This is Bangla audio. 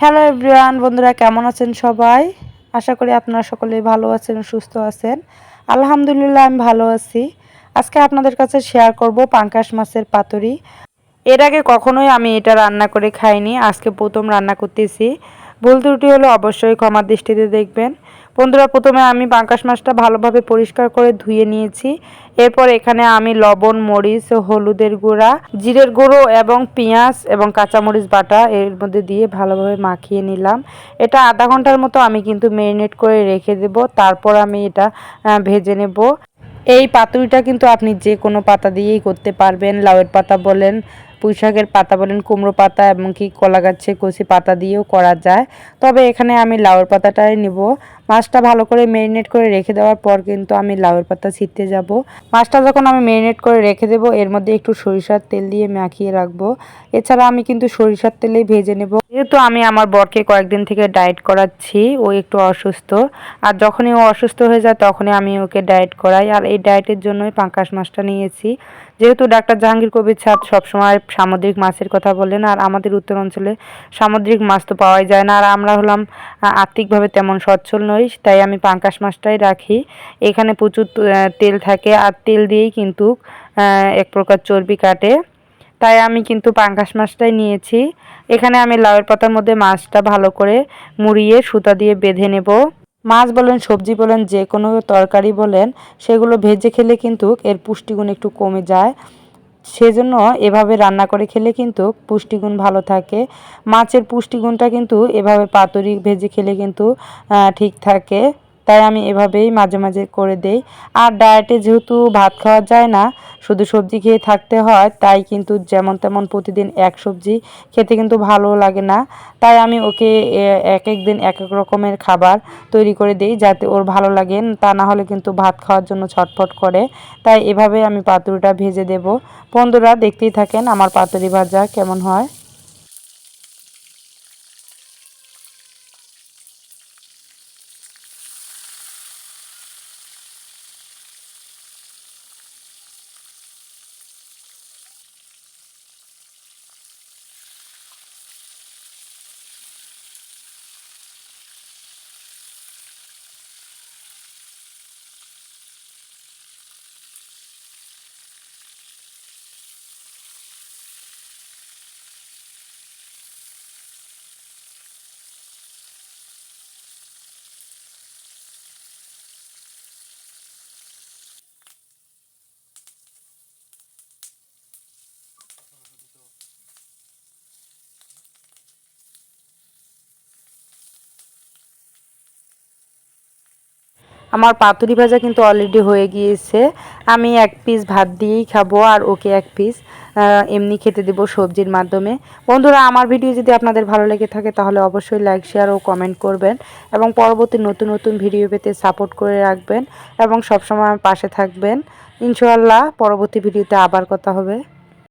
হ্যালো এভরিওয়ান, বন্ধুরা কেমন আছেন সবাই? আশা করি আপনারা সকলেই ভালো আছেন, সুস্থ আছেন। আলহামদুলিল্লাহ আমি ভালো আছি। আজকে আপনাদের কাছে শেয়ার করব পাঙ্গাস মাছের পাতুরি। এর আগে কখনোই আমি এটা রান্না করে খাইনি, আজকে প্রথম রান্না করতেছি। ভুল ত্রুটি হলে অবশ্যই ক্ষমার দৃষ্টিতে দেখবেন। বন্ধুরা, প্রথমে আমি পাঙ্গাস মাছটা ভালোভাবে পরিষ্কার করে ধুয়ে নিয়েছি। এরপর এখানে আমি লবণ, মরিচ, হলুদের গুঁড়া, জিরের গুঁড়ো এবং পেঁয়াজ এবং কাঁচামরিচ বাটা এর মধ্যে দিয়ে ভালোভাবে মাখিয়ে নিলাম। এটা আধা ঘন্টার মতো আমি কিন্তু ম্যারিনেট করে রেখে দেব, তারপর আমি এটা ভেজে নেব। এই পাতুরিটা কিন্তু আপনি যে কোনো পাতা দিয়েই করতে পারবেন। লাউয়ের পাতা বলেন, পুঁই শাকের পাতা বলেন, কুমড়ো পাতা এমনকি কলা গাছের কচি পাতা দিয়েও করা যায়। তবে এখানে আমি লাউয়ের পাতাটাই নেব। মাছটা ভালো করে ম্যারিনেট করে রেখে দেওয়ার পর কিন্তু আমি লাউয়ের পাতা ছিঁড়তে যাব। মাছটা যখন আমি ম্যারিনেট করে রেখে দেবো, এর মধ্যে একটু সরিষার তেল দিয়ে মাখিয়ে রাখবো। এছাড়া আমি কিন্তু সরিষার তেলেই ভেজে নেব। যেহেতু আমি আমার বরকে কয়েকদিন থেকে ডায়েট করাচ্ছি, ও একটু অসুস্থ। আর যখনই ও অসুস্থ হয়ে যায় তখনই আমি ওকে ডায়েট করাই। আর এই ডায়েটের জন্যই পাঙ্গাস মাছটা নিয়েছি। যেহেতু ডাক্তার জাহাঙ্গীর কবির ছাদ সবসময় সামুদ্রিক মাছের কথা বলেন, আর আমাদের উত্তর অঞ্চলে সামুদ্রিক মাছ তো পাওয়াই যায় না। আর আমরা হলাম আর্থিকভাবে তেমন সচ্ছল নই, তাই আমি পাঙ্গাস মাছটাই রাখি। এখানে প্রচুর তেল থাকে, আর তেল দিয়েই কিন্তু এক প্রকার চর্বি কাটে। তাই আমি কিন্তু পাঙ্গাস মাছটাই নিয়েছি। এখানে আমি লাউয়ের পাতার মধ্যে মাছটা ভালো করে মুড়িয়ে সুতা দিয়ে বেঁধে নেব। মাছ বলেন, সবজি বলেন, যে কোনো তরকারি বলেন, সেগুলো ভেজে খেলে কিন্তু এর পুষ্টিগুণ একটু কমে যায়। সেজন্য এভাবে রান্না করে খেলে কিন্তু পুষ্টিগুণ ভালো থাকে। মাছের পুষ্টিগুণটা কিন্তু এভাবে পাতুরি ভেজে খেলে কিন্তু ঠিক থাকে। তাই আমি এভাবেই মাঝে মাঝে করে দেই। আর ডায়েটে যেহেতু ভাত খাওয়া যায় না, শুধু সবজি খেয়ে থাকতে হয়, তাই কিন্তু যেমন তেমন প্রতিদিন এক সবজি খেতে কিন্তু ভালো লাগে না। তাই আমি ওকে এক এক দিন এক এক রকমের খাবার তৈরি করে দিই, যাতে ওর ভালো লাগে। তা না হলে কিন্তু ভাত খাওয়ার জন্য ছটফট করে। তাই এভাবে আমি পাতুরিটা ভেজে দেব। বন্ধুরা, দেখতেই থাকেন আমার পাতুরি ভাজা কেমন হয়। আমার পাতুরি ভাজা কিন্তু অলরেডি হয়ে গিয়েছে। আমি এক পিস ভাত দিয়েই খাবো, আর ওকে এক পিস এমনি খেতে দেবো সবজির মাধ্যমে। বন্ধুরা, আমার ভিডিও যদি আপনাদের ভালো লেগে থাকে তাহলে অবশ্যই লাইক, শেয়ার ও কমেন্ট করবেন, এবং পরবর্তী নতুন নতুন ভিডিও পেতে সাপোর্ট করে রাখবেন এবং সবসময় আমার পাশে থাকবেন। ইনশাআল্লাহ পরবর্তী ভিডিওতে আবার কথা হবে।